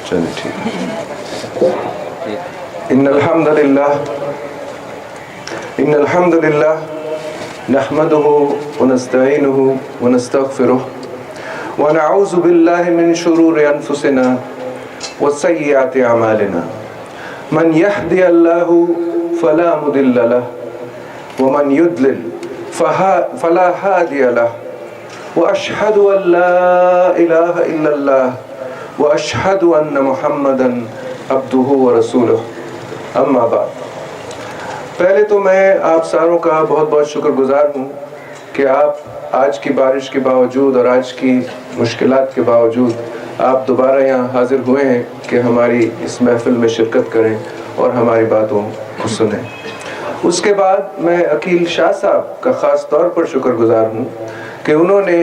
چلے ٹھیک. ان الحمد للہ نحمده ونستعینه ونستغفره ونعوذ باللہ من شرور انفسنا وسیئات اعمالنا من يهدي الله فلا مضل له ومن يضلل فلا هادي له واشهد ان لا اله الا الله واشهد ان محمدا عبده ورسوله اما بعد. پہلے تو میں آپ ساروں کا بہت بہت شکر گزار ہوں کہ آپ آج کی بارش کے باوجود اور آج کی مشکلات کے باوجود آپ دوبارہ یہاں حاضر ہوئے ہیں کہ ہماری اس محفل میں شرکت کریں اور ہماری باتوں کو سنیں. اس کے بعد میں عقیل شاہ صاحب کا خاص طور پر شکر گزار ہوں کہ انہوں نے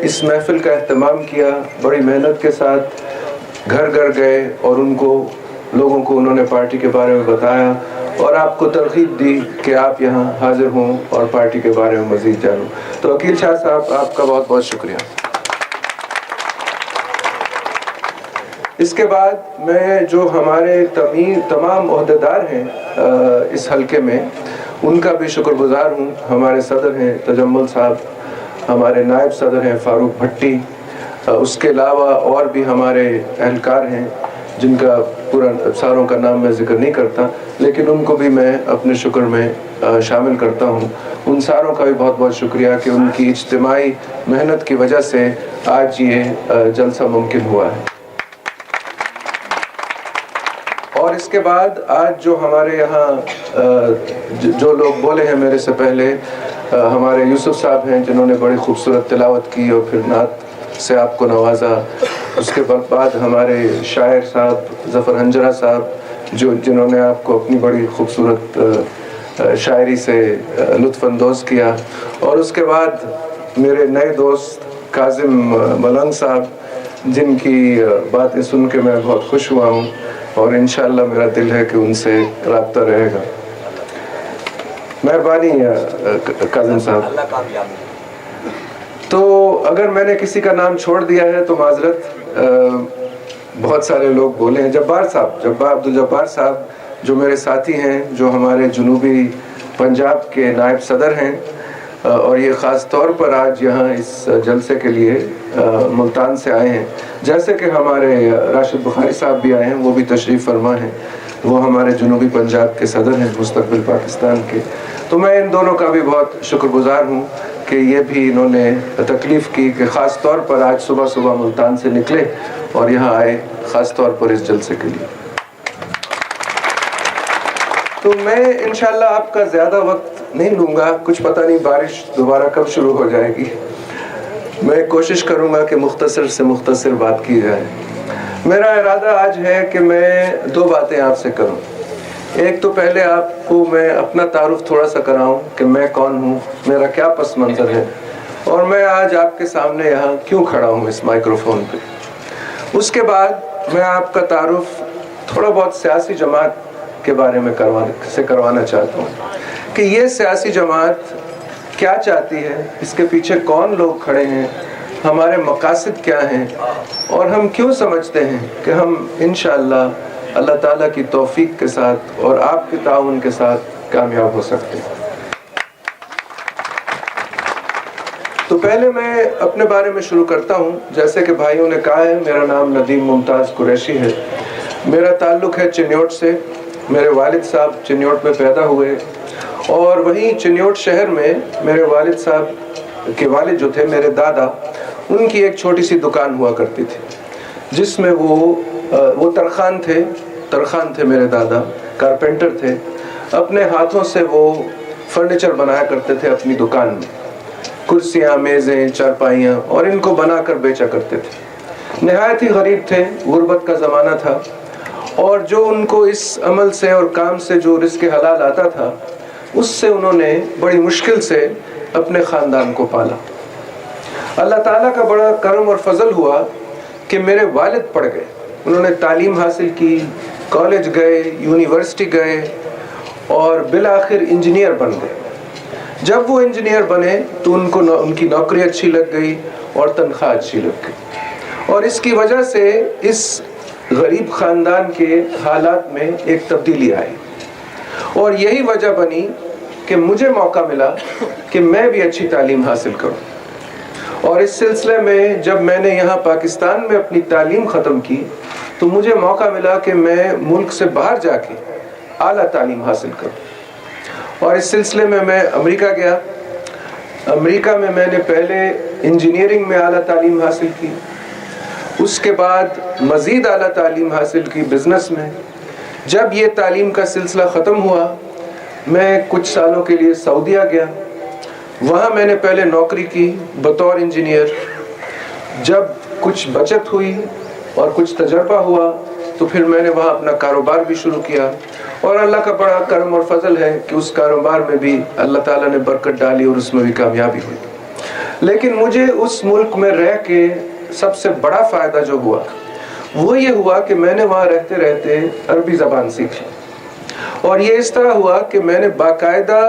اس محفل کا اہتمام کیا، بڑی محنت کے ساتھ گھر گھر گئے اور لوگوں کو انہوں نے پارٹی کے بارے میں بتایا اور آپ کو ترغیب دی کہ آپ یہاں حاضر ہوں اور پارٹی کے بارے میں مزید جانوں. تو عقیل شاہ صاحب آپ کا بہت بہت شکریہ. اس کے بعد میں جو ہمارے تمام عہدیدار ہیں اس حلقے میں ان کا بھی شکر گزار ہوں. ہمارے صدر ہیں تجمل صاحب، ہمارے نائب صدر ہیں فاروق بھٹی، اس کے علاوہ اور بھی ہمارے اہلکار ہیں جن کا پورا ساروں کا نام میں ذکر نہیں کرتا، لیکن ان کو بھی میں اپنے شکر میں شامل کرتا ہوں. ان ساروں کا بھی بہت بہت شکریہ کہ ان کی اجتماعی محنت کی وجہ سے آج یہ جلسہ ممکن ہوا ہے. اور اس کے بعد آج جو ہمارے یہاں جو لوگ بولے ہیں میرے سے پہلے، ہمارے یوسف صاحب ہیں جنہوں نے بڑی خوبصورت تلاوت کی اور پھر نعت سے آپ کو نوازا. اس کے بعد ہمارے شاعر صاحب ظفر ہنجرہ صاحب جنہوں نے آپ کو اپنی بڑی خوبصورت شاعری سے لطف اندوز کیا. اور اس کے بعد میرے نئے دوست کاظم ملنگ صاحب جن کی باتیں سن کے میں بہت خوش ہوا ہوں اور انشاءاللہ میرا دل ہے کہ ان سے رابطہ رہے گا. مہربانی کاظم صاحب. تو اگر میں نے کسی کا نام چھوڑ دیا ہے تو معذرت. بہت سارے لوگ بولے ہیں. عبدالجبار صاحب جو میرے ساتھی ہیں، جو ہمارے جنوبی پنجاب کے نائب صدر ہیں اور یہ خاص طور پر آج یہاں اس جلسے کے لیے ملتان سے آئے ہیں. جیسے کہ ہمارے راشد بخاری صاحب بھی آئے ہیں، وہ بھی تشریف فرما ہیں، وہ ہمارے جنوبی پنجاب کے صدر ہیں مستقبل پاکستان کے. تو میں ان دونوں کا بھی بہت شکر گزار ہوں کہ یہ بھی انہوں نے تکلیف کی کہ خاص طور پر آج صبح ملتان سے نکلے اور یہاں آئے خاص طور پر اس جلسے کے لیے. تو میں انشاءاللہ آپ کا زیادہ وقت نہیں لوں گا. کچھ پتہ نہیں بارش دوبارہ کب شروع ہو جائے گی. میں کوشش کروں گا کہ مختصر سے مختصر بات کی جائے. میرا ارادہ آج ہے کہ میں 2 باتیں آپ سے کروں. ایک تو پہلے آپ کو میں اپنا تعارف تھوڑا سا کراؤں کہ میں کون ہوں، میرا کیا پس منظر ہے اور میں آج آپ کے سامنے یہاں کیوں کھڑا ہوں اس مائکروفون پہ. اس کے بعد میں آپ کا تعارف تھوڑا بہت سیاسی جماعت کے بارے میں کروانا چاہتا ہوں کہ یہ سیاسی جماعت کیا چاہتی ہے، اس کے پیچھے کون لوگ کھڑے ہیں، ہمارے مقاصد کیا ہیں اور ہم کیوں سمجھتے ہیں کہ ہم انشاءاللہ اللہ تعالیٰ کی توفیق کے ساتھ اور آپ کے تعاون کے ساتھ کامیاب ہو سکتے ہیں. تو پہلے میں اپنے بارے میں شروع کرتا ہوں. جیسے کہ بھائیوں نے کہا ہے، میرا نام ندیم ممتاز قریشی ہے. میرا تعلق ہے چنیوٹ سے. میرے والد صاحب چنیوٹ میں پیدا ہوئے اور وہیں چنیوٹ شہر میں میرے والد صاحب کے والد جو تھے میرے دادا، ان کی ایک چھوٹی سی دکان ہوا کرتی تھی جس میں وہ ترخان تھے میرے دادا، کارپینٹر تھے. اپنے ہاتھوں سے وہ فرنیچر بنایا کرتے تھے اپنی دکان میں، کرسیاں، میزیں، چارپائیاں، اور ان کو بنا کر بیچا کرتے تھے. نہایت ہی غریب تھے، غربت کا زمانہ تھا اور جو ان کو اس عمل سے اور کام سے جو رزق حلال آتا تھا اس سے انہوں نے بڑی مشکل سے اپنے خاندان کو پالا. اللہ تعالیٰ کا بڑا کرم اور فضل ہوا کہ میرے والد پڑھ گئے. انہوں نے تعلیم حاصل کی، کالج گئے، یونیورسٹی گئے اور بالآخر انجینئر بن گئے. جب وہ انجینئر بنے تو ان کی نوکری اچھی لگ گئی اور تنخواہ اچھی لگ گئی اور اس کی وجہ سے اس غریب خاندان کے حالات میں ایک تبدیلی آئی، اور یہی وجہ بنی کہ مجھے موقع ملا کہ میں بھی اچھی تعلیم حاصل کروں۔ اور اس سلسلے میں جب میں نے یہاں پاکستان میں اپنی تعلیم ختم کی تو مجھے موقع ملا کہ میں ملک سے باہر جا کے اعلیٰ تعلیم حاصل کروں، اور اس سلسلے میں میں امریکہ گیا۔ امریکہ میں میں نے پہلے انجینئرنگ میں اعلیٰ تعلیم حاصل کی، اس کے بعد مزید اعلیٰ تعلیم حاصل کی بزنس میں۔ جب یہ تعلیم کا سلسلہ ختم ہوا میں کچھ سالوں کے لیے سعودیہ گیا، وہاں میں نے پہلے نوکری کی بطور انجینئر۔ جب کچھ بچت ہوئی اور کچھ تجربہ ہوا تو پھر میں نے وہاں اپنا کاروبار بھی شروع کیا، اور اللہ کا بڑا کرم اور فضل ہے کہ اس کاروبار میں بھی اللہ تعالیٰ نے برکت ڈالی اور اس میں بھی کامیابی ہوئی۔ لیکن مجھے اس ملک میں رہ کے سب سے بڑا فائدہ جو ہوا وہ یہ ہوا کہ میں نے وہاں رہتے رہتے عربی زبان سیکھی، اور یہ اس طرح ہوا کہ میں نے باقاعدہ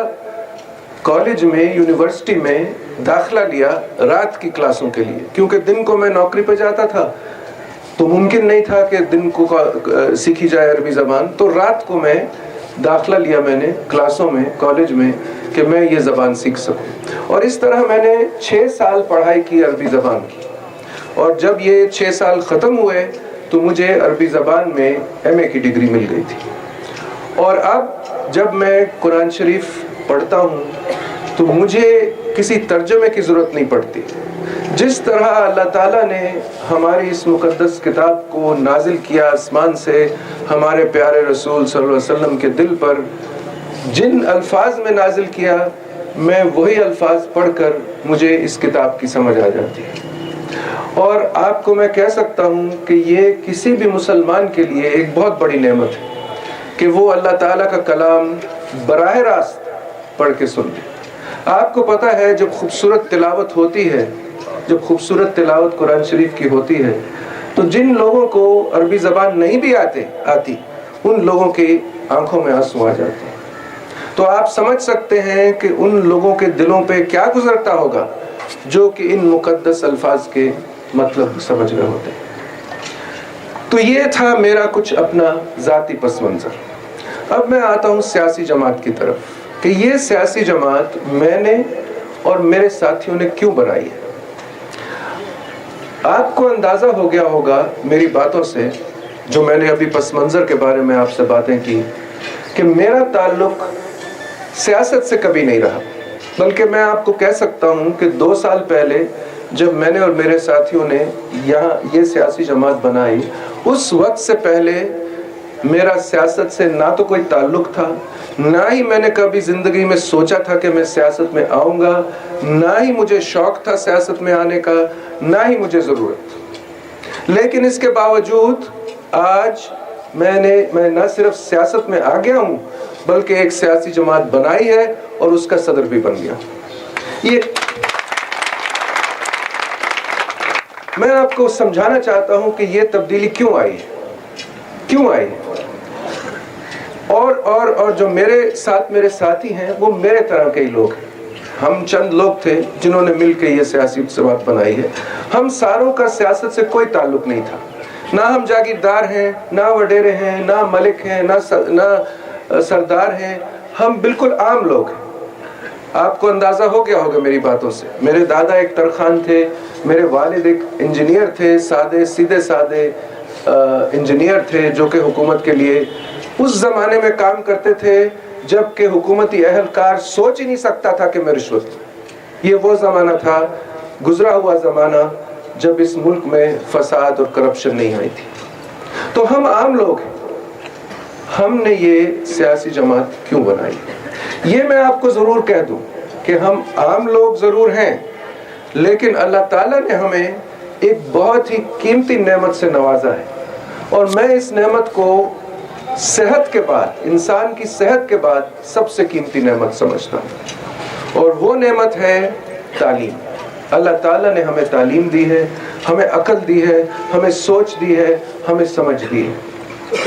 کالج میں یونیورسٹی میں داخلہ لیا رات کی کلاسوں کے لیے، کیونکہ دن کو میں نوکری پہ جاتا تھا تو ممکن نہیں تھا کہ دن کو سیکھی جائے عربی زبان، تو رات کو میں داخلہ لیا میں نے کلاسوں میں کالج میں کہ میں یہ زبان سیکھ سکوں۔ اور اس طرح میں نے 6 سال پڑھائی کی عربی زبان کی، اور جب یہ 6 سال ختم ہوئے تو مجھے عربی زبان میں MA کی ڈگری مل گئی تھی۔ اور اب جب میں قرآن شریف پڑھتا ہوں تو مجھے کسی ترجمے کی ضرورت نہیں پڑتی۔ جس طرح اللہ تعالیٰ نے ہماری اس مقدس کتاب کو نازل کیا آسمان سے ہمارے پیارے رسول صلی اللہ علیہ وسلم کے دل پر، جن الفاظ میں نازل کیا میں وہی الفاظ پڑھ کر مجھے اس کتاب کی سمجھ آ جاتی ہے۔ اور آپ کو میں کہہ سکتا ہوں کہ یہ کسی بھی مسلمان کے لیے ایک بہت بڑی نعمت ہے کہ وہ اللہ تعالیٰ کا کلام براہ راست پڑھ کے سن لے۔ آپ کو پتہ ہے جب خوبصورت تلاوت ہوتی ہے، جب خوبصورت تلاوت قرآن شریف کی ہوتی ہے تو جن لوگوں کو عربی زبان نہیں بھی آتی ان لوگوں کی آنکھوں میں آنسو آ جاتے ہیں۔ تو آپ سمجھ سکتے ہیں کہ ان لوگوں کے دلوں پہ کیا گزرتا ہوگا جو کہ ان مقدس الفاظ کے مطلب سمجھ رہے ہوتے ہیں۔ تو یہ تھا میرا کچھ اپنا ذاتی پس منظر۔ اب میں آتا ہوں سیاسی جماعت کی طرف کہ یہ سیاسی جماعت میں نے اور میرے ساتھیوں نے کیوں بنائی ہے۔ آپ کو اندازہ ہو گیا ہوگا میری باتوں سے، جو میں نے ابھی پس منظر کے بارے میں آپ سے باتیں کی، کہ میرا تعلق سیاست سے کبھی نہیں رہا، بلکہ میں آپ کو کہہ سکتا ہوں کہ 2 سال پہلے جب میں نے اور میرے ساتھیوں نے یہاں یہ سیاسی جماعت بنائی، اس وقت سے پہلے میرا سیاست سے نہ تو کوئی تعلق تھا، نہ ہی میں نے کبھی زندگی میں سوچا تھا کہ میں سیاست میں آؤں گا، نہ ہی مجھے شوق تھا سیاست میں آنے کا، نہ ہی مجھے ضرورت۔ لیکن اس کے باوجود آج میں نہ صرف سیاست میں آ گیا ہوں بلکہ ایک سیاسی جماعت بنائی ہے اور اس کا صدر بھی بن گیا۔ یہ میں آپ کو سمجھانا چاہتا ہوں کہ یہ تبدیلی کیوں آئی اور جو میرے ساتھ میرے ساتھی ہیں وہ میرے طرح کے ہی لوگ ہیں۔ ہم چند لوگ تھے جنہوں نے مل کے یہ سیاسی جماعت بنائی ہے۔ ہم ساروں کا سیاست سے کوئی تعلق نہیں تھا، نہ ہم جاگیردار ہیں، نہ وڈیرے ہیں، نہ ملک ہیں، نہ سردار ہیں، ہم بالکل عام لوگ ہیں۔ آپ کو اندازہ ہو گیا ہوگا میری باتوں سے، میرے دادا ایک ترخان تھے، میرے والد ایک انجینئر تھے، سیدھے سادے انجینئر تھے جو کہ حکومت کے لیے اس زمانے میں کام کرتے تھے جب کہ حکومتی اہلکار سوچ ہی نہیں سکتا تھا کہ میں رشوت لوں۔ یہ وہ زمانہ تھا، گزرا ہوا زمانہ، جب اس ملک میں فساد اور کرپشن نہیں آئی تھی۔ تو ہم عام لوگ ہیں، ہم نے یہ سیاسی جماعت کیوں بنائی؟ یہ میں آپ کو ضرور کہہ دوں کہ ہم عام لوگ ضرور ہیں، لیکن اللہ تعالیٰ نے ہمیں ایک بہت ہی قیمتی نعمت سے نوازا ہے، اور میں اس نعمت کو صحت کے بعد، انسان کی صحت کے بعد سب سے قیمتی نعمت سمجھتا ہوں، اور وہ نعمت ہے تعلیم۔ اللہ تعالیٰ نے ہمیں تعلیم دی ہے، ہمیں عقل دی ہے، ہمیں سوچ دی ہے، ہمیں سمجھ دی ہے،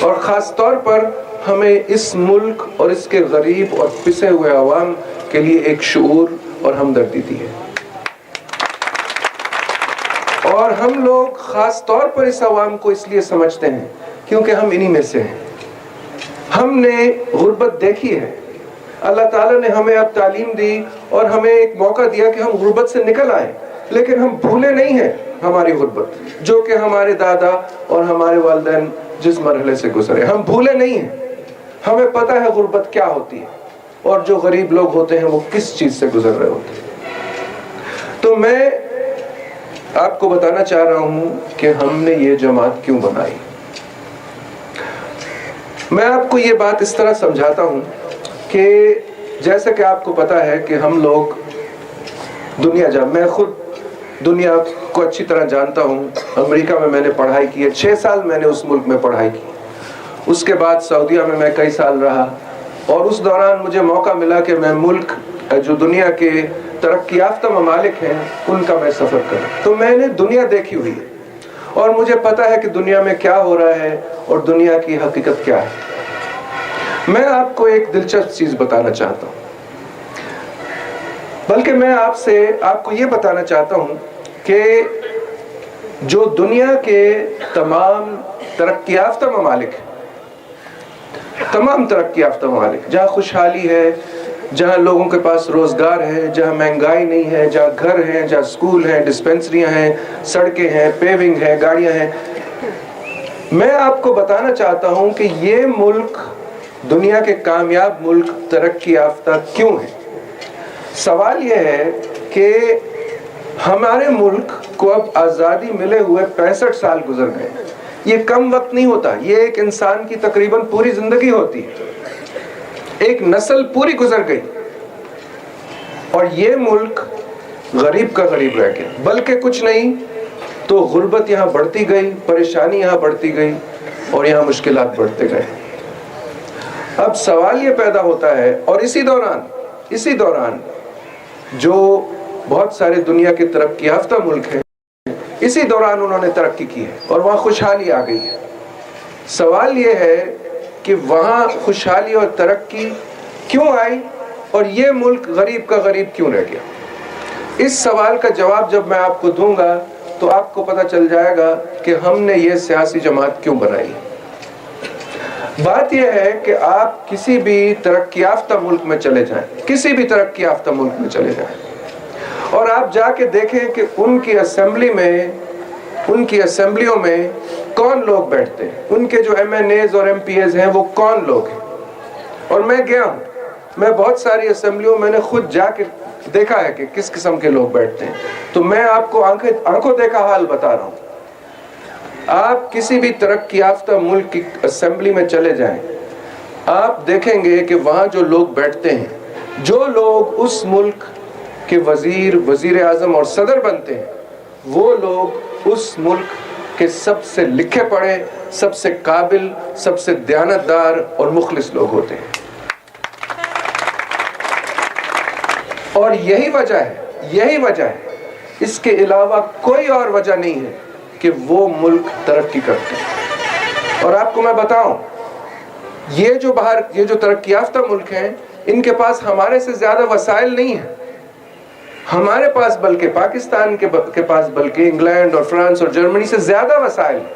اور خاص طور پر ہمیں اس ملک اور اس کے غریب اور پسے ہوئے عوام کے لیے ایک شعور اور ہمدردی دی ہے۔ اور اور ہم لوگ خاص طور پر اس عوام کو اس لیے سمجھتے ہیں کیونکہ ہم انہی میں سے ہیں. ہم نے غربت دیکھی ہے. اللہ تعالیٰ نے ہمیں اب تعلیم دی اور ہمیں ایک موقع دیا کہ ہم غربت سے نکل آئیں، لیکن ہم بھولے نہیں ہیں ہماری غربت جو کہ ہمارے دادا اور ہمارے والدین جس مرحلے سے گزرے. ہم بھولے نہیں ہیں. ہمیں پتہ ہے غربت کیا ہوتی ہے اور جو غریب لوگ ہوتے ہیں وہ کس چیز سے گزر رہے ہوتے ہیں. تو میں آپ کو بتانا چاہ رہا ہوں کہ ہم نے یہ جماعت کیوں بنائی. میں آپ کو یہ بات اس طرح سمجھاتا ہوں کہ جیسا کہ آپ کو پتہ ہے کہ ہم لوگ میں خود دنیا کو اچھی طرح جانتا ہوں. امریکہ میں نے پڑھائی کی ہے، 6 سال میں نے اس ملک میں پڑھائی کی. اس کے بعد سعودیہ میں کئی سال رہا اور اس دوران مجھے موقع ملا کہ میں ملک جو دنیا کے ترقی یافتہ ممالک ہیں ان کا میں سفر کروں. تو میں نے دنیا دیکھی ہوئی ہے اور مجھے پتہ ہے کہ دنیا میں کیا ہو رہا ہے اور دنیا کی حقیقت کیا ہے. میں آپ کو ایک دلچسپ چیز بتانا چاہتا ہوں، بلکہ میں آپ کو یہ بتانا چاہتا ہوں کہ جو دنیا کے تمام ترقی یافتہ ممالک ہیں، تمام ترقی یافتہ ممالک جہاں خوشحالی ہے، جہاں لوگوں کے پاس روزگار ہے، جہاں مہنگائی نہیں ہے، جہاں گھر ہیں، جہاں سکول ہیں، ڈسپینسریاں ہیں، سڑکیں ہیں، پیونگ ہے، گاڑیاں ہیں، میں آپ کو بتانا چاہتا ہوں کہ یہ ملک دنیا کے کامیاب ملک ترقی یافتہ کیوں ہے. سوال یہ ہے کہ ہمارے ملک کو اب آزادی ملے ہوئے 65 سال گزر گئے. یہ کم وقت نہیں ہوتا، یہ ایک انسان کی تقریباً پوری زندگی ہوتی ہے. ایک نسل پوری گزر گئی اور یہ ملک غریب کا غریب رہ گیا. بلکہ کچھ نہیں تو غربت یہاں بڑھتی گئی، پریشانی یہاں بڑھتی گئی اور یہاں مشکلات بڑھتے گئے. اب سوال یہ پیدا ہوتا ہے، اور اسی دوران جو بہت سارے دنیا کے ترقی یافتہ ملک ہیں اسی دوران انہوں نے ترقی کی ہے اور وہاں خوشحالی آ گئی ہے. سوال یہ ہے کہ وہاں خوشحالی اور ترقی کیوں آئی اور یہ ملک غریب کا غریب کیوں رہ گیا. اس سوال کا جواب جب میں آپ کو دوں گا تو آپ کو پتہ چل جائے گا کہ ہم نے یہ سیاسی جماعت کیوں بنائی. بات یہ ہے کہ آپ کسی بھی ترقی یافتہ ملک میں چلے جائیں، کسی بھی ترقی یافتہ ملک میں چلے جائیں اور آپ جا کے دیکھیں کہ ان کی اسمبلیوں میں کون لوگ بیٹھتے ہیں، ان کے جو MNAs اور MPs ہیں وہ کون لوگ ہیں. اور میں گیا ہوں، میں بہت ساری اسمبلیوں میں نے خود جا کے دیکھا ہے کہ کس قسم کے لوگ بیٹھتے ہیں. تو میں آپ کو آنکھوں دیکھا حال بتا رہا ہوں. آپ کسی بھی ترقی یافتہ ملک کی اسمبلی میں چلے جائیں، آپ دیکھیں گے کہ وہاں جو لوگ بیٹھتے ہیں، جو لوگ اس ملک کے وزیر اعظم اور صدر بنتے ہیں، وہ لوگ اس ملک کے سب سے لکھے پڑھے، سب سے قابل، سب سے دیانتدار اور مخلص لوگ ہوتے ہیں. اور یہی وجہ ہے، اس کے علاوہ کوئی اور وجہ نہیں ہے کہ وہ ملک ترقی کرتے ہیں. اور آپ کو میں بتاؤں، یہ جو ترقی یافتہ ملک ہیں ان کے پاس ہمارے سے زیادہ وسائل نہیں ہیں. ہمارے پاس بلکہ پاکستان کے پاس بلکہ انگلینڈ اور فرانس اور جرمنی سے زیادہ وسائل ہیں.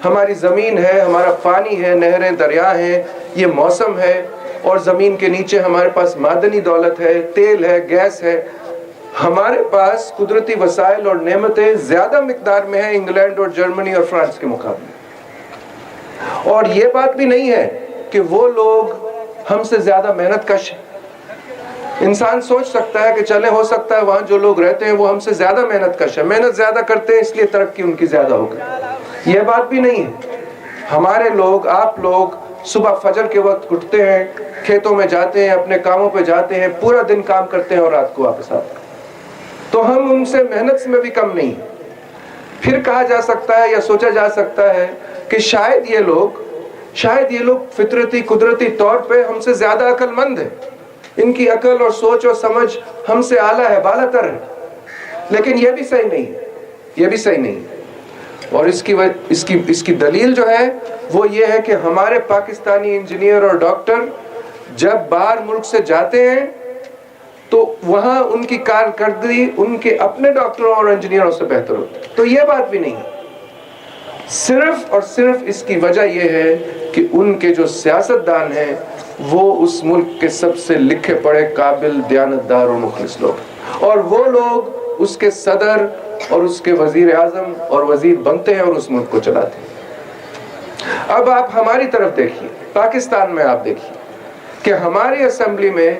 ہماری زمین ہے، ہمارا پانی ہے، نہریں، دریا ہیں، یہ موسم ہے، اور زمین کے نیچے ہمارے پاس معدنی دولت ہے، تیل ہے، گیس ہے. ہمارے پاس قدرتی وسائل اور نعمتیں زیادہ مقدار میں ہیں انگلینڈ اور جرمنی اور فرانس کے مقابلے. اور یہ بات بھی نہیں ہے کہ وہ لوگ ہم سے زیادہ محنت کش ہیں. انسان سوچ سکتا ہے کہ چلے ہو سکتا ہے وہاں جو لوگ رہتے ہیں وہ ہم سے زیادہ محنت کش ہیں، محنت زیادہ کرتے ہیں اس لیے ترقی ان کی زیادہ ہو گئی. یہ بات بھی نہیں ہے. ہمارے لوگ، آپ لوگ صبح فجر کے وقت اٹھتے ہیں، کھیتوں میں جاتے ہیں، اپنے کاموں پہ جاتے ہیں، پورا دن کام کرتے ہیں اور رات کو واپس آتے ہیں. تو ہم ان سے محنت میں بھی کم نہیں. پھر کہا جا سکتا ہے یا سوچا جا سکتا ہے کہ شاید یہ لوگ فطرتی قدرتی طور پہ ہم سے زیادہ عقل مند ہیں، ان کی عقل اور سوچ اور سمجھ ہم سے اعلیٰ ہے، بالا تر ہے. لیکن یہ بھی صحیح نہیں. اور اس کی دلیل جو ہے وہ یہ ہے کہ ہمارے پاکستانی انجینئر اور ڈاکٹر جب باہر ملک سے جاتے ہیں تو وہاں ان کی کارکردگی ان کے اپنے ڈاکٹروں اور انجینئروں سے بہتر ہوتی ہے. تو یہ بات بھی نہیں ہے. صرف اور صرف اس کی وجہ یہ ہے کہ ان کے جو سیاستدان ہیں وہ اس ملک کے سب سے لکھے پڑھے قابل دیانتدار اور مخلص لوگ، اور وہ لوگ اس کے صدر اور اس کے وزیر اعظم اور وزیر بنتے ہیں اور اس ملک کو چلاتے ہیں. اب آپ ہماری طرف دیکھیے، پاکستان میں آپ دیکھیے کہ ہماری اسمبلی میں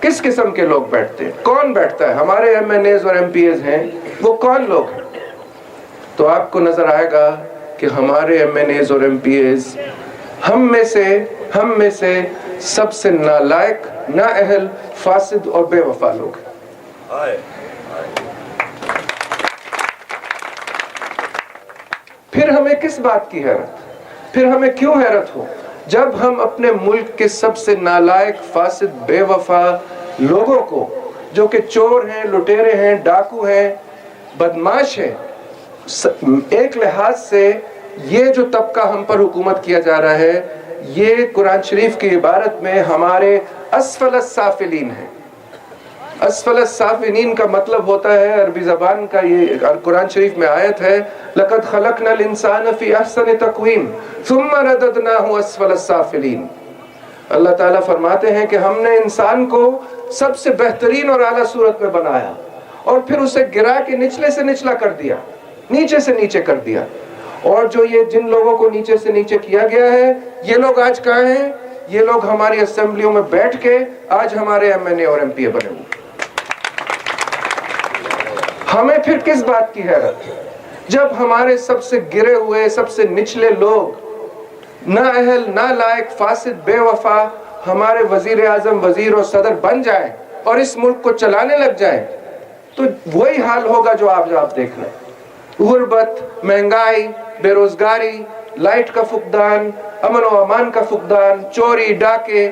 کس قسم کے لوگ بیٹھتے ہیں، کون بیٹھتا ہے. ہمارے ایم این ایز اور ایم پی ایز ہیں، وہ کون لوگ ہیں؟ تو آپ کو نظر آئے گا کہ ہمارے ایم این ایز اور ایم پی ایز ہم میں سے سب سے نالائق، نااہل، فاسد اور بے وفا لوگ ہیں. پھر ہمیں کس بات کی حیرت، پھر ہمیں کیوں حیرت ہو جب ہم اپنے ملک کے سب سے نالائق، فاسد، بے وفا لوگوں کو، جو کہ چور ہیں، لٹیرے ہیں، ڈاکو ہیں، بدماش ہیں، ایک لحاظ سے یہ جو طبقہ ہم پر حکومت کیا جا رہا ہے یہ قرآن شریف کی عبارت میں ہمارے اسفل السافلین ہے. اسفل السافلین کا مطلب ہوتا ہے عربی زبان کا، یہ قرآن شریف میں آیت ہے لَقَدْ خَلَقْنَا الْإِنسَانَ فِي أَحْسَنِ تَقْوِيمٍ ثُمَّ رَدَدْنَاهُ أَسْفَلَ السَّافِلِينَ. اللہ تعالیٰ فرماتے ہیں کہ ہم نے انسان کو سب سے بہترین اور اعلیٰ صورت میں بنایا اور پھر اسے گرا کے نچلے سے نچلا کر دیا، نیچے سے نیچے کر دیا. اور جو یہ جن لوگوں کو نیچے سے نیچے کیا گیا ہے یہ لوگ آج کہاں ہیں؟ یہ لوگ ہماری اسمبلیوں میں بیٹھ کے آج ہمارے ایم این اے اور ایم پی اے بنے ہوئے. ہمیں پھر کس بات کی حیرت جب ہمارے سب سے گرے ہوئے، سب سے نچلے لوگ، نااہل، نالائق، فاسد، بے وفا ہمارے وزیر اعظم، وزیر اور صدر بن جائیں اور اس ملک کو چلانے لگ جائیں تو وہی حال ہوگا جو آپ دیکھ رہے ہیں. غربت، مہنگائی، بے روزگاری، لائٹ کا فقدان، امن و امان کا فقدان، چوری، ڈاکے،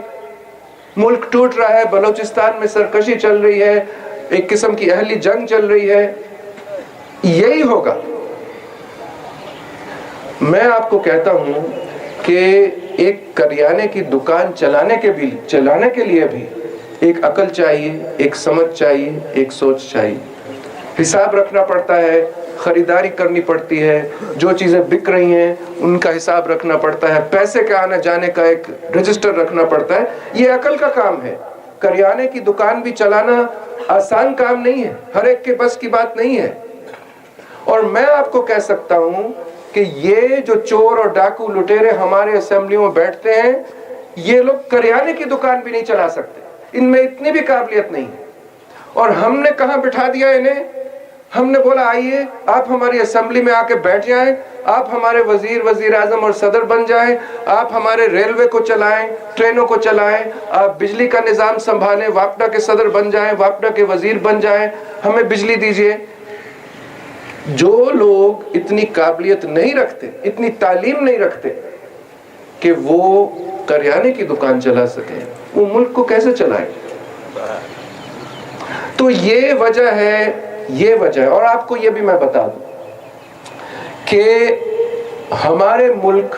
ملک ٹوٹ رہا ہے. بلوچستان میں سرکشی چل رہی ہے، ایک قسم کی اہلی جنگ چل رہی ہے. یہی ہوگا. میں آپ کو کہتا ہوں کہ ایک کریانے کی دکان چلانے کے لیے بھی ایک عقل چاہیے، ایک سمجھ چاہیے، ایک سوچ چاہیے. حساب رکھنا پڑتا ہے، خریداری کرنی پڑتی ہے، جو چیزیں بک رہی ہیں ان کا حساب رکھنا پڑتا ہے، پیسے کے آنے جانے کا ایک رجسٹر رکھنا پڑتا ہے. یہ عقل کا کام ہے. کریانے کی دکان بھی چلانا آسان کام نہیں ہے، ہر ایک کے بس کی بات نہیں ہے. اور میں آپ کو کہہ سکتا ہوں کہ یہ جو چور اور ڈاکو لٹیرے ہمارے اسمبلیوں میں بیٹھتے ہیں یہ لوگ کریانے کی دکان بھی نہیں چلا سکتے، ان میں اتنی بھی قابلیت نہیں ہے. اور ہم نے کہاں بٹھا دیا انہیں؟ ہم نے بولا آئیے آپ ہماری اسمبلی میں آ کے بیٹھ جائیں، آپ ہمارے وزیر اعظم اور صدر بن جائیں، آپ ہمارے ریلوے کو چلائیں، ٹرینوں کو چلائیں، آپ بجلی کا نظام سنبھالیں، واپڈا کے صدر بن جائیں، واپڈا کے وزیر بن جائیں، ہمیں بجلی دیجئے. جو لوگ اتنی قابلیت نہیں رکھتے، اتنی تعلیم نہیں رکھتے کہ وہ کریانے کی دکان چلا سکیں، وہ ملک کو کیسے چلائیں؟ تو یہ وجہ ہے. اور آپ کو یہ بھی میں بتا دوں کہ ہمارے ملک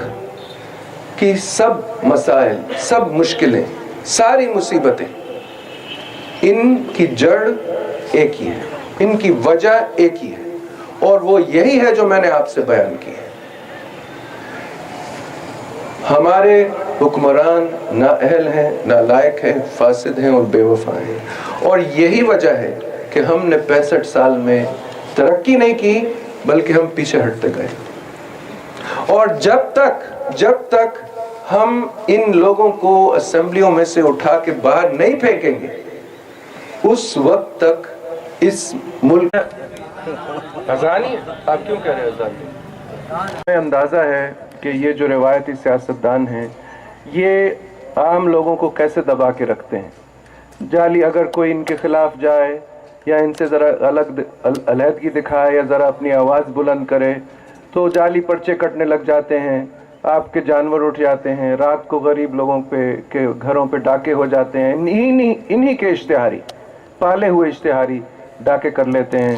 کی سب مسائل، سب مشکلیں، ساری مصیبتیں، ان کی جڑ ایک ہی ہے، ان کی وجہ ایک ہی ہے، اور وہ یہی ہے جو میں نے آپ سے بیان کی ہے. ہمارے حکمران نااہل ہیں، نالائق ہیں، فاسد ہیں اور بے وفا ہیں. اور یہی وجہ ہے کہ ہم نے 65 سال میں ترقی نہیں کی بلکہ ہم پیچھے ہٹتے گئے. اور جب تک ہم ان لوگوں کو اسمبلیوں میں سے اٹھا کے باہر نہیں پھینکیں گے اس وقت تک اس ملک ازانی. آپ کیوں کہہ رہے ہیں ازانی؟ ہمیں اندازہ ہے کہ یہ جو روایتی سیاستدان ہیں یہ عام لوگوں کو کیسے دبا کے رکھتے ہیں. جعلی اگر کوئی ان کے خلاف جائے یا ان سے ذرا علیحدگی دکھائے یا ذرا اپنی آواز بلند کرے تو جعلی پرچے کٹنے لگ جاتے ہیں، آپ کے جانور اٹھ جاتے ہیں، رات کو غریب لوگوں کے گھروں پہ ڈاکے ہو جاتے ہیں. انہی کے اشتہاری، پالے ہوئے اشتہاری ڈاکے کر لیتے ہیں.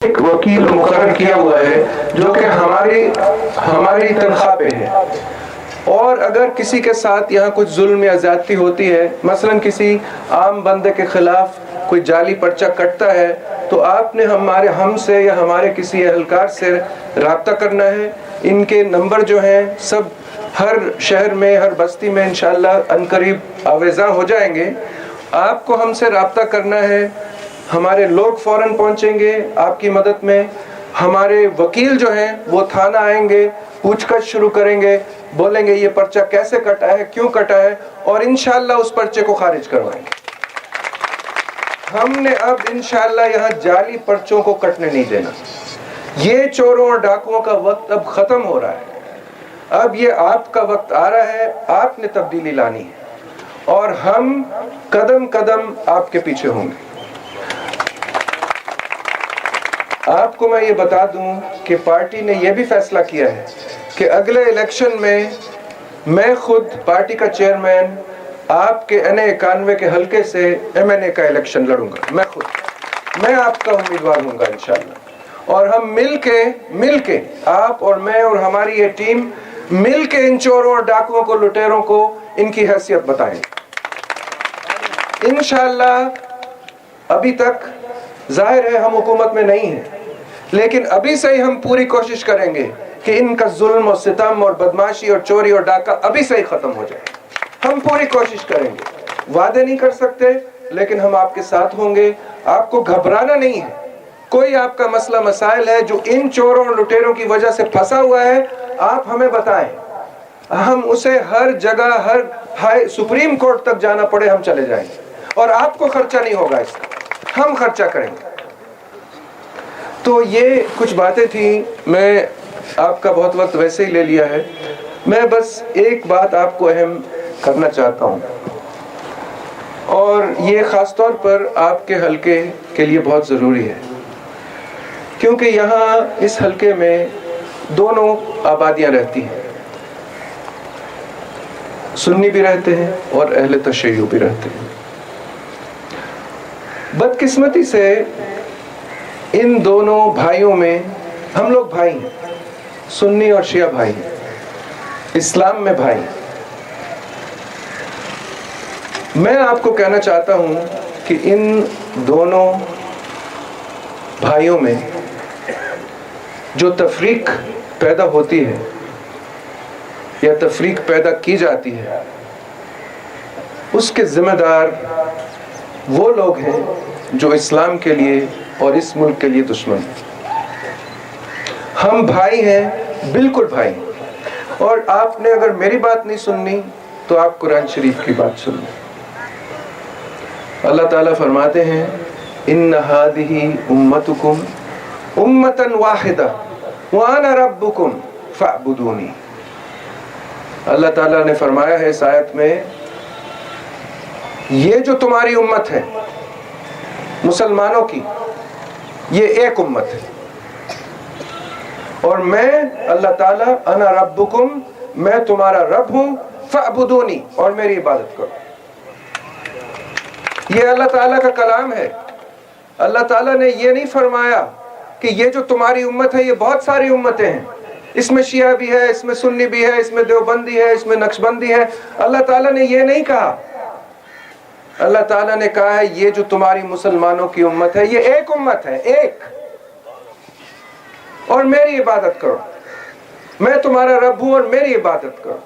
ایک وکیل مقرر کیا ہوا ہے جو کہ ہماری تنخواہ پہ ہے. اور اگر کسی کے ساتھ یہاں کچھ ظلم یا زیادتی ہوتی ہے، مثلا کسی عام بندے کے خلاف کوئی جعلی پرچہ کٹتا ہے، تو آپ نے ہم سے یا ہمارے کسی اہلکار سے رابطہ کرنا ہے۔ ان کے نمبر جو ہیں سب ہر شہر میں، ہر بستی میں انشاءاللہ عنقریب آویزاں ہو جائیں گے۔ آپ کو ہم سے رابطہ کرنا ہے، ہمارے لوگ فوراً پہنچیں گے آپ کی مدد میں۔ ہمارے وکیل جو ہیں وہ تھانہ آئیں گے، پوچھ گچھ شروع کریں گے، بولیں گے یہ پرچہ کیسے کٹا ہے، کیوں کٹا ہے، اور انشاءاللہ اس پرچے کو خارج کروائیں گے۔ ہم نے اب انشاءاللہ یہاں جعلی پرچوں کو کٹنے نہیں دینا۔ یہ چوروں اور ڈاکوؤں کا وقت اب ختم ہو رہا ہے۔ اب یہ آپ کا وقت آ رہا ہے، آپ نے تبدیلی لانی ہے، اور ہم قدم قدم آپ کے پیچھے ہوں گے۔ آپ کو میں یہ بتا دوں کہ پارٹی نے یہ بھی فیصلہ کیا ہے کہ اگلے الیکشن میں خود پارٹی کا چیئرمین آپ کے NA91 کے حلقے سے MNA کا الیکشن لڑوں گا۔ میں آپ کا امیدوار ہوں گا انشاءاللہ، اور ہم مل کے آپ اور میں اور ہماری یہ ٹیم مل کے ان چوروں اور ڈاکوؤں کو، لٹیروں کو ان کی حیثیت بتائیں گے انشاءاللہ۔ ابھی تک ظاہر ہے ہم حکومت میں نہیں ہیں، لیکن ابھی سے ہی ہم پوری کوشش کریں گے کہ ان کا ظلم اور ستم اور بدماشی اور چوری اور ڈاکہ ابھی سے ہی ختم ہو جائے۔ ہم پوری کوشش کریں گے، وعدے نہیں کر سکتے، لیکن ہم آپ کے ساتھ ہوں گے۔ آپ کو گھبرانا نہیں ہے۔ کوئی آپ کا مسئلہ مسائل ہے جو ان چوروں اور لٹیروں کی وجہ سے پھنسا ہوا ہے، آپ ہمیں بتائیں، ہم اسے ہر جگہ، ہر سپریم کورٹ تک جانا پڑے ہم چلے جائیں گے، اور آپ کو خرچہ نہیں ہوگا اس کا، ہم خرچہ کریں گے۔ تو یہ کچھ باتیں تھیں، میں آپ کا بہت وقت ویسے ہی لے لیا ہے۔ میں بس ایک بات آپ کو اہم کرنا چاہتا ہوں، اور یہ خاص طور پر آپ کے حلقے کے لیے بہت ضروری ہے، کیونکہ یہاں اس حلقے میں دونوں آبادیاں رہتی ہیں، سنی بھی رہتے ہیں اور اہل تشیع بھی رہتے ہیں۔ بدقسمتی سے ان دونوں بھائیوں میں، ہم لوگ بھائی ہیں، سنی اور شیعہ بھائی ہیں، اسلام میں بھائی ہیں۔ میں آپ کو کہنا چاہتا ہوں کہ ان دونوں بھائیوں میں جو تفریق پیدا ہوتی ہے یا تفریق پیدا کی جاتی ہے، اس کے ذمہ دار وہ لوگ ہیں جو اسلام کے لیے اور اس ملک کے لیے دشمن ہیں۔ ہم بھائی ہیں، بالکل بھائی ہیں، اور آپ نے اگر میری بات نہیں سننی تو آپ قرآن شریف کی بات سن لیں۔ اللہ تعالیٰ فرماتے ہیں ان هذه امتکم امتا واحدہ وانا ربکم فاعبدونی۔ اللہ تعالیٰ نے فرمایا ہے اس آیت میں، یہ جو تمہاری امت ہے مسلمانوں کی، یہ ایک امت ہے، اور میں اللہ تعالیٰ انا ربکم، میں تمہارا رب ہوں، فاعبدونی، اور میری عبادت کرو۔ یہ اللہ تعالیٰ کا کلام ہے۔ اللہ تعالیٰ نے یہ نہیں فرمایا کہ یہ جو تمہاری امت ہے یہ بہت ساری امتیں ہیں، اس میں شیعہ بھی ہے، اس میں سنی بھی ہے، اس میں دیوبندی ہے، اس میں نقشبندی ہے۔ اللہ تعالیٰ نے یہ نہیں کہا۔ اللہ تعالیٰ نے کہا ہے یہ جو تمہاری مسلمانوں کی امت ہے یہ ایک امت ہے، ایک، اور میری عبادت کرو، میں تمہارا رب ہوں اور میری عبادت کرو۔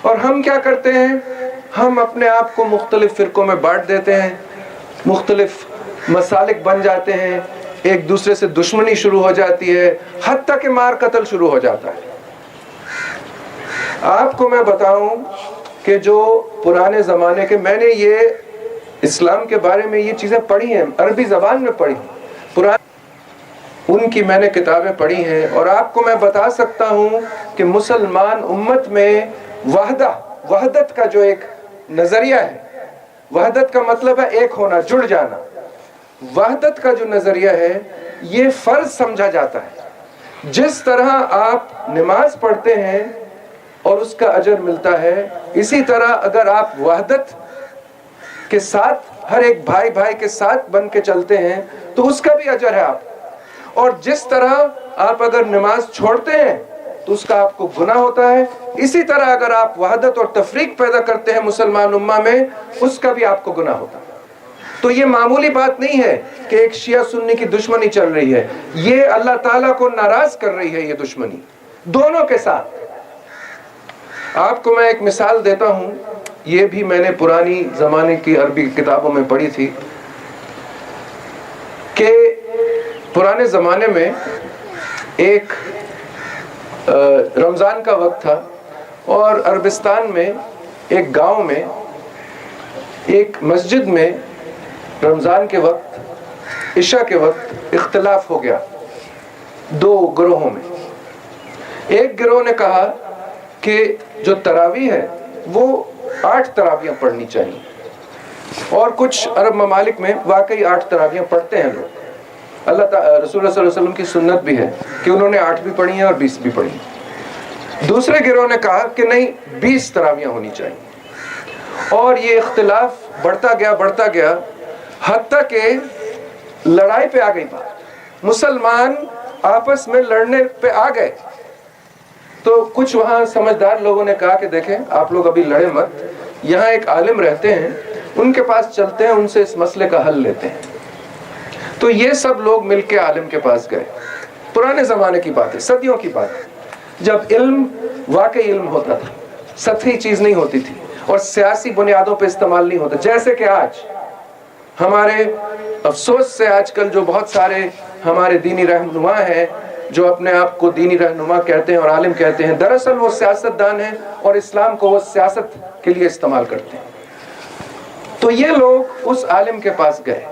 اور ہم کیا کرتے ہیں؟ ہم اپنے آپ کو مختلف فرقوں میں بانٹ دیتے ہیں، مختلف مسالک بن جاتے ہیں، ایک دوسرے سے دشمنی شروع ہو جاتی ہے، حتیٰ کہ مار قتل شروع ہو جاتا ہے۔ آپ کو میں بتاؤں کہ جو پرانے زمانے کے، میں نے یہ اسلام کے بارے میں یہ چیزیں پڑھی ہیں، عربی زبان میں پڑھی ہیں، ان کی میں نے کتابیں پڑھی ہیں، اور آپ کو میں بتا سکتا ہوں کہ مسلمان امت میں وحدت کا جو ایک نظریہ ہے، وحدت کا مطلب ہے ایک ہونا، جڑ جانا۔ وحدت کا جو نظریہ ہے یہ فرض سمجھا جاتا ہے۔ جس طرح آپ نماز پڑھتے ہیں اور اس کا اجر ملتا ہے، اسی طرح اگر آپ وحدت کے ساتھ، ہر ایک بھائی کے ساتھ بن کے چلتے ہیں تو اس کا بھی اجر ہے آپ۔ اور جس طرح آپ اگر نماز چھوڑتے ہیں تو اس کا آپ کو گناہ ہوتا ہے. اسی طرح اگر آپ وحدت اور تفریق پیدا کرتے ہیں مسلمان امہ میں، اس کا بھی آپ کو گناہ ہوتا ہے. تو یہ معمولی بات نہیں ہے کہ ایک شیعہ سنی کی دشمنی چل رہی ہے، یہ اللہ تعالیٰ کو ناراض کر رہی ہے یہ دشمنی دونوں کے ساتھ. آپ کو میں ایک مثال دیتا ہوں، یہ بھی میں نے پرانی زمانے کی عربی کتابوں میں پڑھی تھی کہ پرانے زمانے میں ایک رمضان کا وقت تھا اور عربستان میں ایک گاؤں میں ایک مسجد میں رمضان کے وقت عشاء کے وقت اختلاف ہو گیا دو گروہوں میں. ایک گروہ نے کہا کہ جو تراویح ہے وہ 8 تراویحیں پڑھنی چاہیے، اور کچھ عرب ممالک میں واقعی 8 تراویحیں پڑھتے ہیں لوگ. اللہ تعالیٰ رسول اللہ صلی اللہ علیہ وسلم کی سنت بھی ہے کہ انہوں نے 8 بھی پڑھی ہیں اور 20 بھی پڑھی ہیں. دوسرے گروہ نے کہا کہ نہیں 20 تراویحیں ہونی چاہیے، اور یہ اختلاف بڑھتا گیا حتیٰ کہ لڑائی پہ آ گئی بات. مسلمان آپس میں لڑنے پہ آ گئے. تو کچھ وہاں سمجھدار لوگوں نے کہا کہ دیکھیں آپ لوگ ابھی لڑے مت، یہاں ایک عالم رہتے ہیں، ان کے پاس چلتے ہیں، ان سے اس مسئلے کا حل لیتے ہیں. تو یہ سب لوگ مل کے عالم کے پاس گئے. پرانے زمانے کی بات ہے، صدیوں کی بات ہے، جب علم واقعی علم ہوتا تھا، سطحی چیز نہیں ہوتی تھی اور سیاسی بنیادوں پہ استعمال نہیں ہوتا. جیسے کہ آج ہمارے افسوس سے آج کل جو بہت سارے ہمارے دینی رہنما ہیں جو اپنے آپ کو دینی رہنما کہتے ہیں اور عالم کہتے ہیں، دراصل وہ سیاست دان ہیں اور اسلام کو وہ سیاست کے لیے استعمال کرتے ہیں. تو یہ لوگ اس عالم کے پاس گئے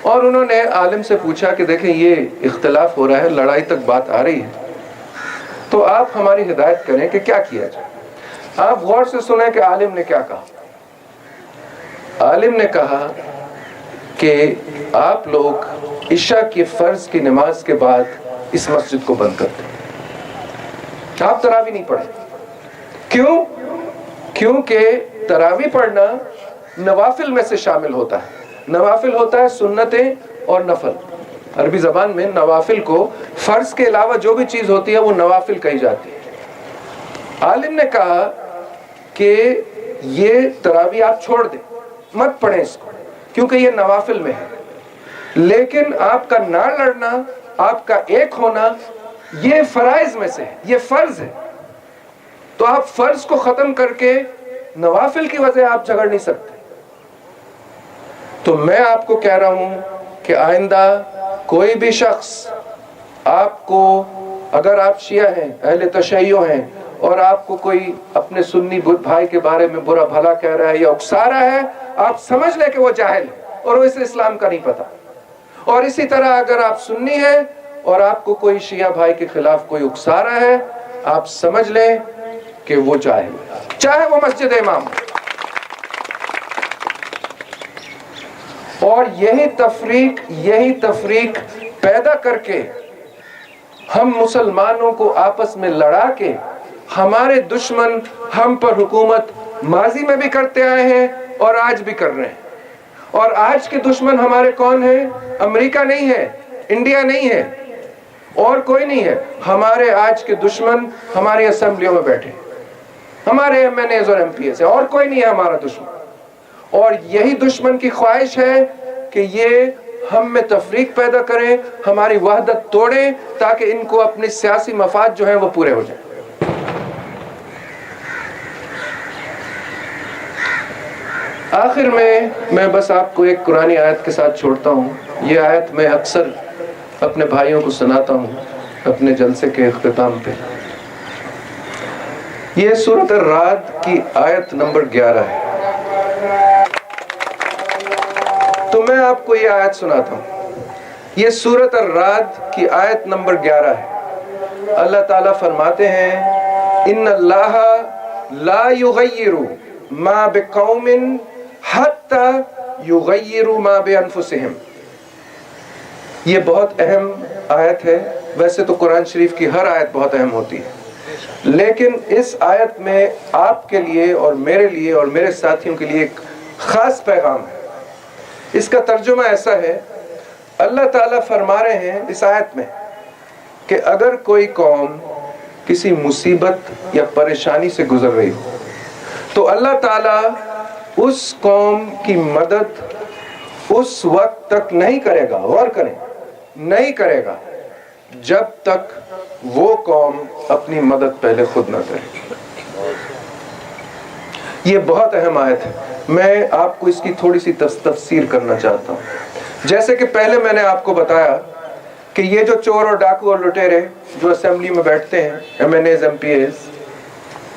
اور انہوں نے عالم سے پوچھا کہ دیکھیں یہ اختلاف ہو رہا ہے، لڑائی تک بات آ رہی ہے، تو آپ ہماری ہدایت کریں کہ کیا کیا جائے. آپ غور سے سنیں کہ عالم نے کیا کہا. عالم نے کہا کہ آپ لوگ عشاء کی فرض کی نماز کے بعد اس مسجد کو بند کر دیں، آپ تراویح نہیں پڑھیں. کیوں؟ کیونکہ تراویح پڑھنا نوافل میں سے شامل ہوتا ہے. نوافل ہوتا ہے سنتیں اور نفل. عربی زبان میں نوافل کو فرض کے علاوہ جو بھی چیز ہوتی ہے وہ نوافل کہی جاتی ہے. عالم نے کہا کہ یہ تراویح آپ چھوڑ دیں، مت پڑھیں اس کو، کیونکہ یہ نوافل میں ہے. لیکن آپ کا نہ لڑنا، آپ کا ایک ہونا، یہ فرائض میں سے ہے، یہ فرض ہے. تو آپ فرض کو ختم کر کے نوافل کی وجہ آپ جھگڑ نہیں سکتے. تو میں آپ کو کہہ رہا ہوں کہ آئندہ کوئی بھی شخص آپ کو، اگر آپ شیعہ ہیں، اہل تشیع ہیں، اور آپ کو کوئی اپنے سنی بھائی کے بارے میں برا بھلا کہہ رہا ہے یا اکسا رہا ہے، آپ سمجھ لیں کہ وہ جاہل ہے اور وہ اسے اسلام کا نہیں پتا. اور اسی طرح اگر آپ سنی ہیں اور آپ کو کوئی شیعہ بھائی کے خلاف کوئی اکسا رہا ہے، آپ سمجھ لیں کہ وہ جاہل ہے، چاہے وہ مسجد امام. اور یہی تفریق پیدا کر کے ہم مسلمانوں کو آپس میں لڑا کے ہمارے دشمن ہم پر حکومت ماضی میں بھی کرتے آئے ہیں اور آج بھی کر رہے ہیں. اور آج کے دشمن ہمارے کون ہیں؟ امریکہ نہیں ہے، انڈیا نہیں ہے، اور کوئی نہیں ہے. ہمارے آج کے دشمن ہماری اسمبلیوں میں بیٹھے، ہمارے ایم این ایز اور ایم پی ایز ہیں، اور کوئی نہیں ہے ہمارا دشمن. اور یہی دشمن کی خواہش ہے کہ یہ ہم میں تفریق پیدا کریں، ہماری وحدت توڑیں، تاکہ ان کو اپنے سیاسی مفاد جو ہیں وہ پورے ہو جائیں. آخر میں بس آپ کو ایک قرآنی آیت کے ساتھ چھوڑتا ہوں. یہ آیت میں اکثر اپنے بھائیوں کو سناتا ہوں اپنے جلسے کے اختتام پہ. یہ سورۃ الرعد کی آیت نمبر 11 ہے. تو میں آپ کو یہ آیت سناتا ہوں. یہ سورۃ الرعد کی آیت نمبر 11 ہے. اللہ تعالیٰ فرماتے ہیں ان اللہ لا یغیر ما بقوم حتی یغیروا ما بانفسہم. یہ بہت اہم آیت ہے. ویسے تو قرآن شریف کی ہر آیت بہت اہم ہوتی ہے، لیکن اس آیت میں آپ کے لیے اور میرے لیے اور میرے ساتھیوں کے لیے ایک خاص پیغام ہے. اس کا ترجمہ ایسا ہے، اللہ تعالیٰ فرما رہے ہیں اس آیت میں کہ اگر کوئی قوم کسی مصیبت یا پریشانی سے گزر رہی ہو، تو اللہ تعالیٰ اس قوم کی مدد اس وقت تک نہیں کرے گا، غور کریں، نہیں کرے گا جب تک وہ قوم اپنی مدد پہلے خود نہ کرے۔ یہ بہت اہم آیت ہے، میں آپ کو اس کی تھوڑی سی تفسیر کرنا چاہتا ہوں۔ جیسے کہ پہلے میں نے آپ کو بتایا کہ یہ جو چور اور ڈاکو اور لٹیرے جو اسمبلی میں بیٹھتے ہیں، M N As, M P As,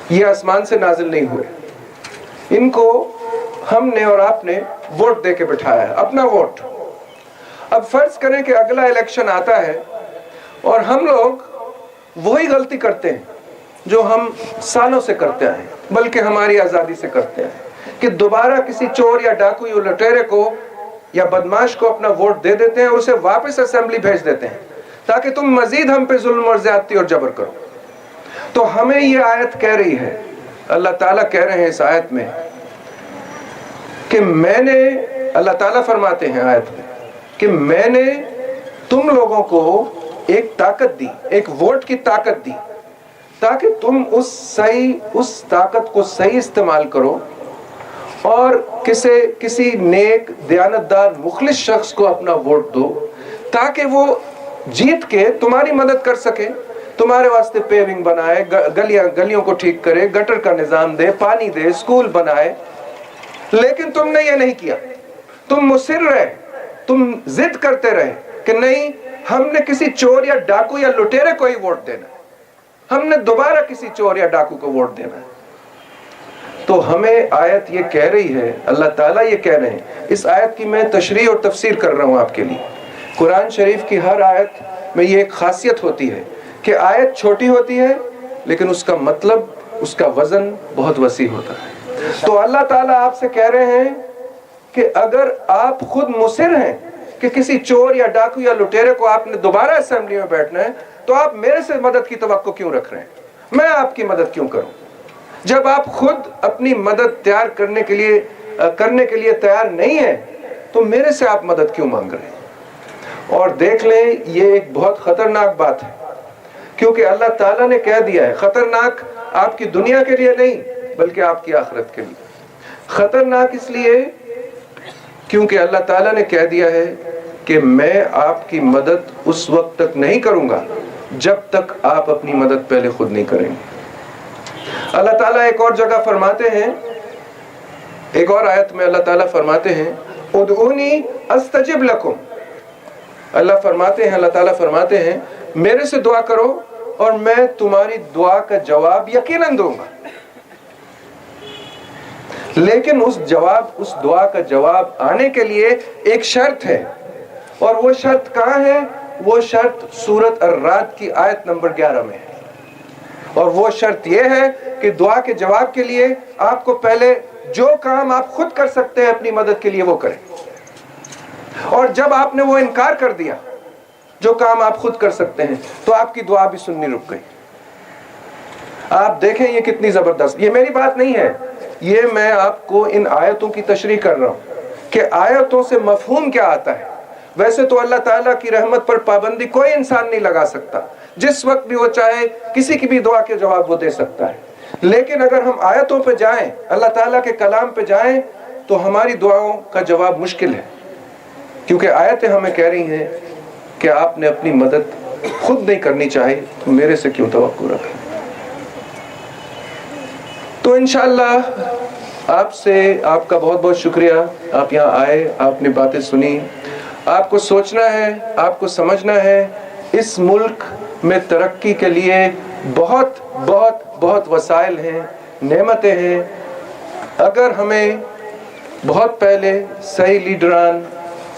یہ آسمان سے نازل نہیں ہوئے، ان کو ہم نے اور آپ نے ووٹ دے کے بٹھایا ہے، اپنا ووٹ۔ اب فرض کریں کہ اگلا الیکشن آتا ہے اور ہم لوگ وہی غلطی کرتے ہیں جو ہم سالوں سے کرتے آئے ہیں، بلکہ ہماری آزادی سے کرتے ہیں، کہ دوبارہ کسی چور یا ڈاکو یا لٹیرے کو یا بدماش کو اپنا ووٹ دے دیتے ہیں اور اسے واپس اسمبلی بھیج دیتے ہیں تاکہ تم مزید ہم پہ ظلم اور زیادتی اور جبر کرو۔ تو ہمیں یہ آیت کہہ رہی ہے، اللہ تعالیٰ کہہ رہے ہیں اس آیت میں کہ میں نے، اللہ تعالیٰ فرماتے ہیں آیت میں کہ میں نے تم لوگوں کو ایک طاقت دی، ایک ووٹ کی طاقت دی، تاکہ تم اس طاقت کو صحیح استعمال کرو اور کسی نیک دیانتدار مخلص شخص کو اپنا ووٹ دو تاکہ وہ جیت کے تمہاری مدد کر سکے، تمہارے واسطے پیونگ بنائے، گلیوں کو ٹھیک کرے، گٹر کا نظام دے، پانی دے، اسکول بنائے۔ لیکن تم نے یہ نہیں کیا، تم مصر رہے، تم ضد کرتے رہے کہ نہیں، ہم نے کسی چور یا ڈاکو یا لٹیرے کو ہی ووٹ دینا ہے، ہم نے دوبارہ کسی چور یا ڈاکو کو ووٹ دینا ہے۔ تو ہمیں آیت یہ کہہ رہی ہے، اللہ تعالیٰ یہ کہہ رہے ہیں، اس آیت کی میں تشریح اور تفسیر کر رہا ہوں آپ کے لیے۔ قرآن شریف کی ہر آیت میں یہ ایک خاصیت ہوتی ہے کہ آیت چھوٹی ہوتی ہے لیکن اس کا مطلب، اس کا وزن بہت وسیع ہوتا ہے۔ تو اللہ تعالیٰ آپ سے کہہ رہے ہیں کہ اگر آپ خود مصر ہیں کہ کسی چور یا ڈاکو یا لٹیرے کو آپ نے دوبارہ اسمبلی میں بیٹھنا ہے، تو آپ میرے سے مدد کی توقع کیوں رکھ رہے ہیں؟ میں آپ کی مدد کیوں کروں جب آپ خود اپنی مدد تیار کرنے کے لیے تیار نہیں ہیں؟ تو میرے سے آپ مدد کیوں مانگ رہے ہیں؟ اور دیکھ لیں، یہ ایک بہت خطرناک بات ہے، کیونکہ اللہ تعالیٰ نے کہہ دیا ہے، خطرناک آپ کی دنیا کے لیے نہیں بلکہ آپ کی آخرت کے لیے۔ خطرناک اس لیے کیونکہ اللہ تعالیٰ نے کہہ دیا ہے کہ میں آپ کی مدد اس وقت تک نہیں کروں گا جب تک آپ اپنی مدد پہلے خود نہیں کریں گے۔ اللہ تعالیٰ ایک اور جگہ فرماتے ہیں، ایک اور آیت میں اللہ تعالیٰ فرماتے ہیں، ادعونی استجب لکم۔ اللہ تعالیٰ فرماتے ہیں میرے سے دعا کرو اور میں تمہاری دعا کا جواب یقیناً دوں گا، لیکن اس دعا کا جواب آنے کے لیے ایک شرط ہے، اور وہ شرط کہاں ہے؟ وہ شرط سورۃ الرعد کی آیت نمبر 11 میں ہے، اور وہ شرط یہ ہے کہ دعا کے جواب کے لیے آپ کو پہلے جو کام آپ خود کر سکتے ہیں اپنی مدد کے لیے وہ کریں، اور جب آپ نے وہ انکار کر دیا جو کام آپ خود کر سکتے ہیں تو آپ کی دعا بھی سننی رک گئی۔ آپ دیکھیں یہ کتنی زبردست، یہ میری بات نہیں ہے، یہ میں آپ کو ان آیتوں کی تشریح کر رہا ہوں کہ آیتوں سے مفہوم کیا آتا ہے۔ ویسے تو اللہ تعالیٰ کی رحمت پر پابندی کوئی انسان نہیں لگا سکتا، جس وقت بھی وہ چاہے کسی کی بھی دعا کے جواب وہ دے سکتا ہے، لیکن اگر ہم آیتوں پہ جائیں، اللہ تعالیٰ کے کلام پہ جائیں، تو ہماری دعاؤں کا جواب مشکل ہے، کیونکہ آیتیں ہمیں کہہ رہی ہیں کہ آپ نے اپنی مدد خود نہیں کرنی چاہیے تو میرے سے کیوں توقع رکھیں۔ تو انشاءاللہ آپ کا بہت بہت شکریہ، آپ یہاں آئے، آپ نے باتیں سنی، آپ کو سوچنا ہے، آپ کو سمجھنا ہے، اس ملک میں ترقی کے لیے بہت بہت بہت وسائل ہیں، نعمتیں ہیں۔ اگر ہمیں بہت پہلے صحیح لیڈران،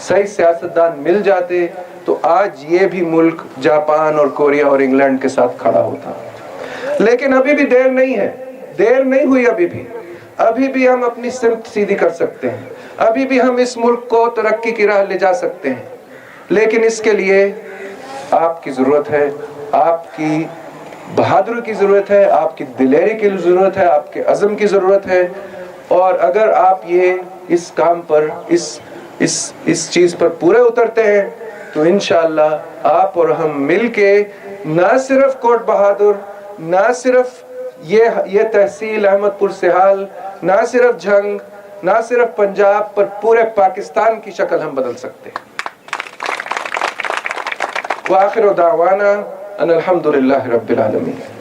صحیح سیاستدان مل جاتے تو آج یہ بھی ملک جاپان اور کوریا اور انگلینڈ کے ساتھ کھڑا ہوتا، لیکن ابھی بھی دیر نہیں ہے، دیر نہیں ہوئی، ابھی بھی ہم اپنی سمت سیدھی کر سکتے ہیں، ابھی بھی ہم اس ملک کو ترقی کی راہ لے جا سکتے ہیں، لیکن اس کے لیے آپ کی ضرورت ہے، آپ کی بہادری کی ضرورت ہے، آپ کی دلیری کی ضرورت ہے، آپ کے عزم کی ضرورت ہے، اور اگر آپ اس کام پر، اس چیز پر پورے اترتے ہیں تو انشاءاللہ آپ اور ہم مل کے نہ صرف کوٹ بہادر، نہ صرف یہ تحصیل احمد پور سہال، نہ صرف جھنگ، نہ صرف پنجاب، پر پورے پاکستان کی شکل ہم بدل سکتے ہیں۔ وآخر دعوانا ان الحمدللہ رب العالمین۔